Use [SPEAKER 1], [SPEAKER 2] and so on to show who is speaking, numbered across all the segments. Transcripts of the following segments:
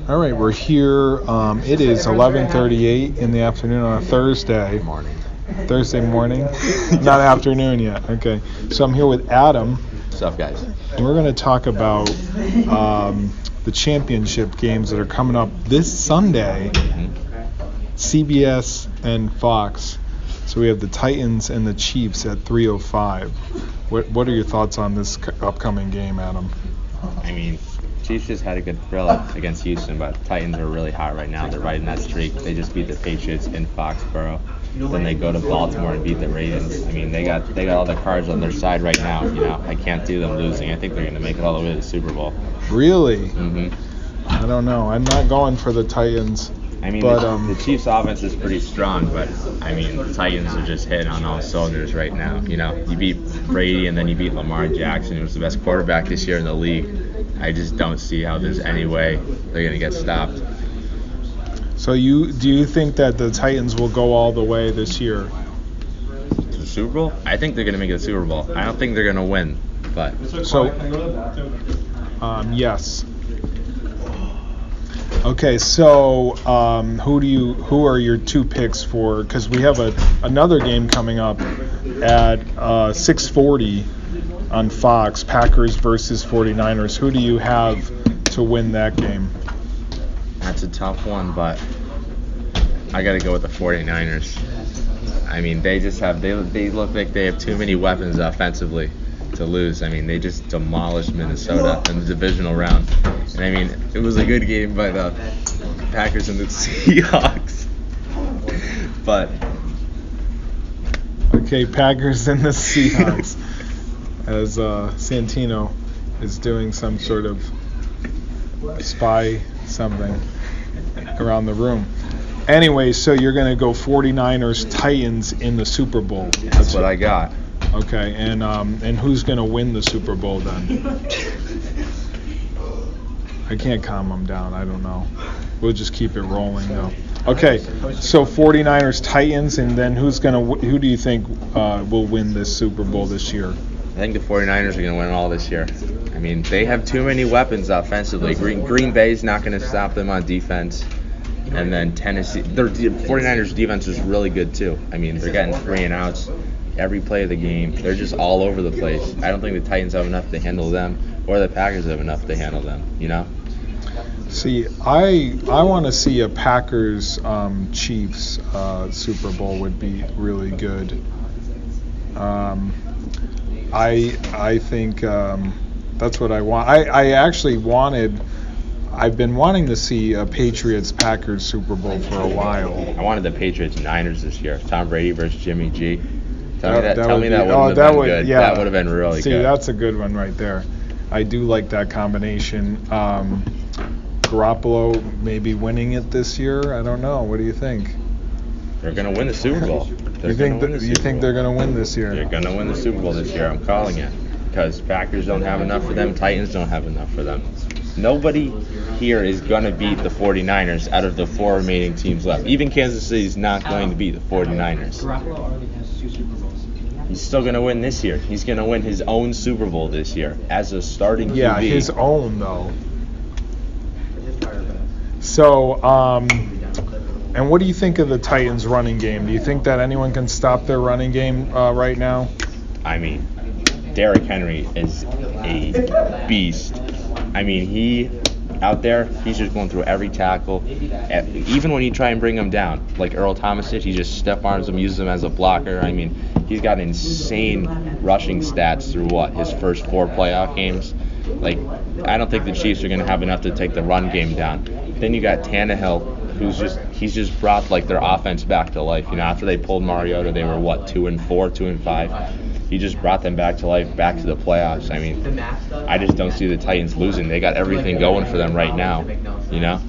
[SPEAKER 1] All right, we're here. It is 11:38 in the afternoon on a Thursday. Thursday morning, not afternoon yet. Okay, so I'm here with Adam.
[SPEAKER 2] What's up, guys?
[SPEAKER 1] And we're going to talk about the championship games that are coming up this Sunday. CBS and Fox. So we have the Titans and the Chiefs at 3:05. What are your thoughts on this upcoming game, Adam?
[SPEAKER 2] I mean, Chiefs just had a good thrill against Houston, but Titans are really hot right now. They're riding that streak. They just beat the Patriots in Foxborough. Then they go to Baltimore and beat the Ravens. I mean, they got all the cards on their side right now. You know, I can't see them losing. I think they're going to make it all the way to the Super Bowl.
[SPEAKER 1] Really?
[SPEAKER 2] Mm-hmm.
[SPEAKER 1] I don't know. I'm not going for the Titans.
[SPEAKER 2] I mean,
[SPEAKER 1] but,
[SPEAKER 2] the Chiefs' offense is pretty strong, but, I mean, the Titans are just hitting on all cylinders right now. You know, you beat Brady and then you beat Lamar Jackson, who was the best quarterback this year in the league. I just don't see how there's any way they're going to get stopped.
[SPEAKER 1] So do you think that the Titans will go all the way this year?
[SPEAKER 2] To the Super Bowl? I think they're going to make it the Super Bowl. I don't think they're going to win, but...
[SPEAKER 1] So, yes. Okay, so who are your two picks for? Because we have another game coming up at 6:40 on Fox, Packers versus 49ers. Who do you have to win that game?
[SPEAKER 2] That's a tough one, but I got to go with the 49ers. I mean, they look like they have too many weapons offensively to lose. I mean, they just demolished Minnesota in the divisional round. And I mean, it was a good game by the Packers and the Seahawks. But
[SPEAKER 1] okay, Packers and the Seahawks. As Santino is doing some sort of spy something around the room. Anyway, so you're going to go 49ers Titans in the Super Bowl.
[SPEAKER 2] That's what I got.
[SPEAKER 1] Okay, and who's going to win the Super Bowl then? I can't calm them down. I don't know. We'll just keep it rolling though. Okay, so 49ers Titans, and then who do you think will win this Super Bowl this year?
[SPEAKER 2] I think the 49ers are going to win all this year. I mean, they have too many weapons offensively. Green Bay's not going to stop them on defense. And then Tennessee, their 49ers defense is really good too. I mean, they're getting 3 and outs every play of the game. They're just all over the place. I don't think the Titans have enough to handle them, or the Packers have enough to handle them, you know?
[SPEAKER 1] See, I want to see a Packers Chiefs Super Bowl would be really good. I think that's what I want. I've been wanting to see a Patriots-Packers Super Bowl for a while.
[SPEAKER 2] I wanted the Patriots-Niners this year. Tom Brady versus Jimmy G. Tell me that wouldn't have been good.
[SPEAKER 1] Yeah.
[SPEAKER 2] That would have been really good.
[SPEAKER 1] See, that's a good one right there. I do like that combination. Garoppolo maybe winning it this year. I don't know. What do you think?
[SPEAKER 2] They're going to win the Super Bowl.
[SPEAKER 1] You think they're going to win this year?
[SPEAKER 2] They're going to win the Super Bowl this year. I'm calling it. Because Packers don't have enough for them. Titans don't have enough for them. Nobody here is going to beat the 49ers out of the 4 remaining teams left. Even Kansas City is not going to beat the 49ers. He's still going to win this year. He's going to win his own Super Bowl this year as a starting QB.
[SPEAKER 1] Yeah, his own, though. So, and what do you think of the Titans' running game? Do you think that anyone can stop their running game right now?
[SPEAKER 2] I mean, Derrick Henry is a beast. I mean, he's just going through every tackle. Even when you try and bring him down, like Earl Thomas did, he just step arms him, uses him as a blocker. I mean, he's got insane rushing stats through his first 4 playoff games. Like, I don't think the Chiefs are going to have enough to take the run game down. Then you got Tannehill, he's just brought like their offense back to life. You know, after they pulled Mariota, they were 2-4, 2-5. He just brought them back to life, back to the playoffs. I mean, I just don't see the Titans losing. They got everything going for them right now, you know?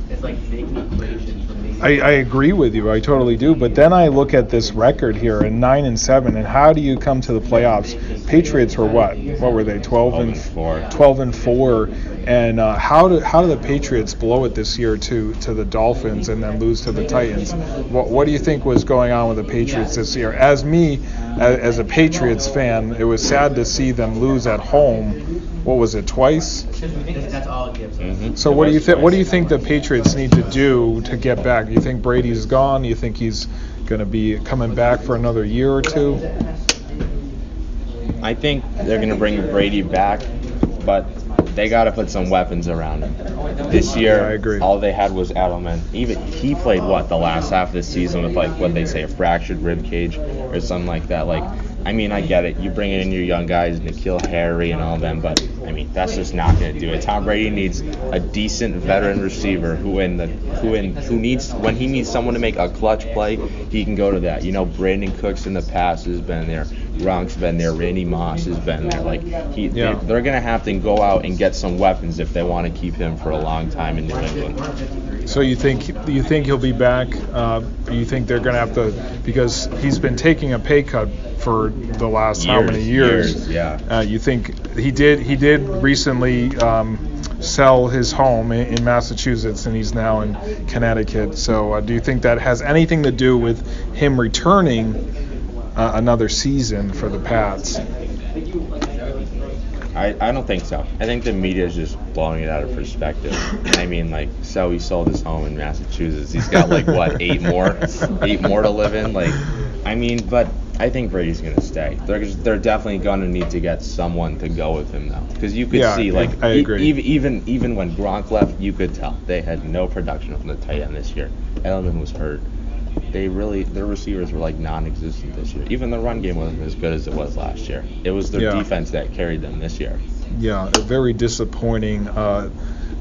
[SPEAKER 1] I agree with you. I totally do. But then I look at this record here, and 9-7, and how do you come to the playoffs? Patriots were what? What were they? 12-4. 12-4. And how do the Patriots blow it this year to the Dolphins and then lose to the Titans? What do you think was going on with the Patriots this year? As a Patriots fan, it was sad to see them lose at home what was it, twice?
[SPEAKER 2] Mm-hmm.
[SPEAKER 1] So what do you think? What do you think the Patriots need to do to get back? Do you think Brady's gone? Do you think he's going to be coming back for another year or two?
[SPEAKER 2] I think they're going to bring Brady back, but they got to put some weapons around him. This year,
[SPEAKER 1] I agree.
[SPEAKER 2] all they had was Edelman. Even he played the last half of the season with what they say, a fractured rib cage or something like that. I mean, I get it. You bring in your young guys, N'Keal Harry and all them, but I mean, that's just not going to do it. Tom Brady needs a decent veteran receiver when he needs someone to make a clutch play, he can go to that. Brandon Cooks in the past has been there. Gronk's been there. Randy Moss has been there. They're going to have to go out and get some weapons if they want to keep him for a long time in New England.
[SPEAKER 1] So you think he'll be back? You think they're going to have to, because he's been taking a pay cut for the last how many years?
[SPEAKER 2] Yeah.
[SPEAKER 1] You think he did recently sell his home in Massachusetts, and he's now in Connecticut. So do you think that has anything to do with him returning another season for the Pats?
[SPEAKER 2] I don't think so. I think the media is just blowing it out of perspective. I mean, so he sold his home in Massachusetts. He's got 8 more to live in. But I think Brady's gonna stay. They're definitely gonna need to get someone to go with him though, because you could see
[SPEAKER 1] I agree.
[SPEAKER 2] Even when Gronk left, you could tell they had no production from the tight end this year. Edelman was hurt. Their receivers were non-existent this year. Even the run game wasn't as good as it was last year. It was their defense that carried them this year.
[SPEAKER 1] Yeah, a very disappointing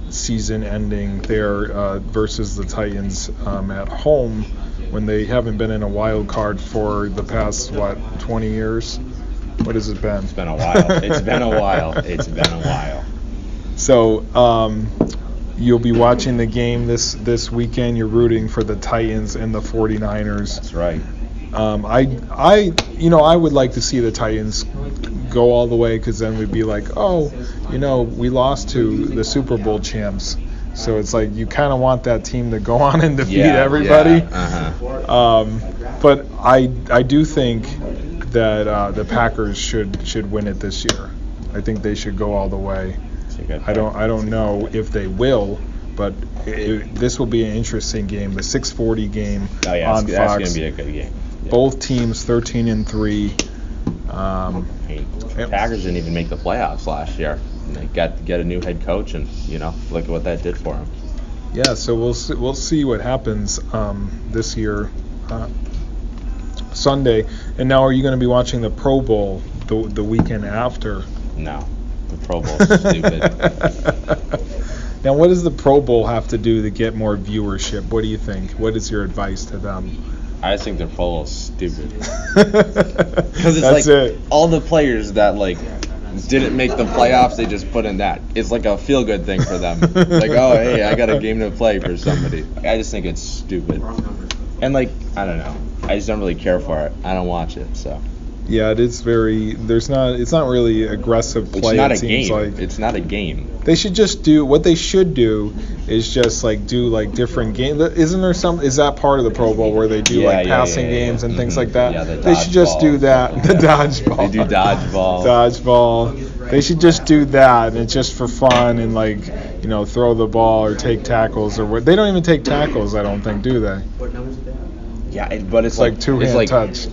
[SPEAKER 1] season ending there versus the Titans at home when they haven't been in a wild card for the past 20 years. What has it been?
[SPEAKER 2] It's been a while. It's been a while.
[SPEAKER 1] So you'll be watching the game this weekend. You're rooting for the Titans and the 49ers.
[SPEAKER 2] That's right.
[SPEAKER 1] I would like to see the Titans go all the way, because then we'd be like, we lost to the Super Bowl champs. So it's you kind of want that team to go on and defeat everybody.
[SPEAKER 2] Yeah, uh-huh.
[SPEAKER 1] But I do think that the Packers should win it this year. I think they should go all the way. I don't know if they will, but this will be an interesting game. The 6:40 game on Fox.
[SPEAKER 2] That's going to be a good game. Yeah.
[SPEAKER 1] Both teams 13-3.
[SPEAKER 2] Packers didn't even make the playoffs last year. And they get a new head coach, and look at what that did for them.
[SPEAKER 1] Yeah, so we'll see what happens this year, Sunday. And now, are you going to be watching the Pro Bowl the weekend after?
[SPEAKER 2] No. The Pro Bowl is stupid.
[SPEAKER 1] Now, what does the Pro Bowl have to do to get more viewership? What do you think? What is your advice to them?
[SPEAKER 2] I just think the Pro Bowl is stupid. Because it's all the players that didn't make the playoffs, they just put in that. It's a feel-good thing for them. Hey, I got a game to play for somebody. I just think it's stupid. And I don't know. I just don't really care for it. I don't watch it, so.
[SPEAKER 1] Yeah, it is it's not really aggressive play.
[SPEAKER 2] It's not a
[SPEAKER 1] game.
[SPEAKER 2] It's not a game.
[SPEAKER 1] They should just what they should do is just do different games. Isn't there is that part of the Pro Bowl where they do passing games and things like that?
[SPEAKER 2] Yeah,
[SPEAKER 1] they should just do that. The dodgeball.
[SPEAKER 2] They do dodgeball.
[SPEAKER 1] Dodgeball. They should just do that, and it's just for fun, and throw the ball or take tackles or what. They don't even take tackles, I don't think, do they?
[SPEAKER 2] Yeah, but it's
[SPEAKER 1] two-hand touch.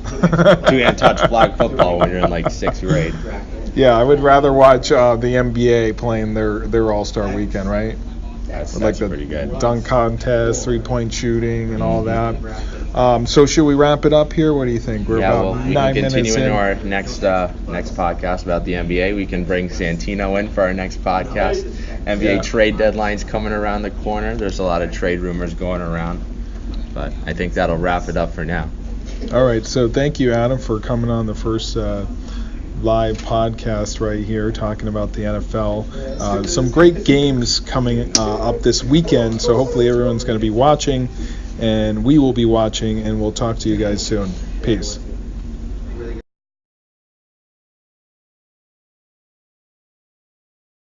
[SPEAKER 2] Two-hand touch flag football when you're in 6th grade.
[SPEAKER 1] Yeah, I would rather watch the NBA playing their All-Star weekend, right?
[SPEAKER 2] That's
[SPEAKER 1] pretty
[SPEAKER 2] good.
[SPEAKER 1] Dunk contest, 3-point shooting, and all that. So should we wrap it up here? What do you think? We're about 9 minutes in.
[SPEAKER 2] We can continue into our next podcast about the NBA. We can bring Santino in for our next podcast. NBA trade deadline's coming around the corner. There's a lot of trade rumors going around. But I think that'll wrap it up for now.
[SPEAKER 1] All right. So thank you, Adam, for coming on the first live podcast right here talking about the NFL. Some great games coming up this weekend. So hopefully everyone's going to be watching, and we will be watching, and we'll talk to you guys soon. Peace.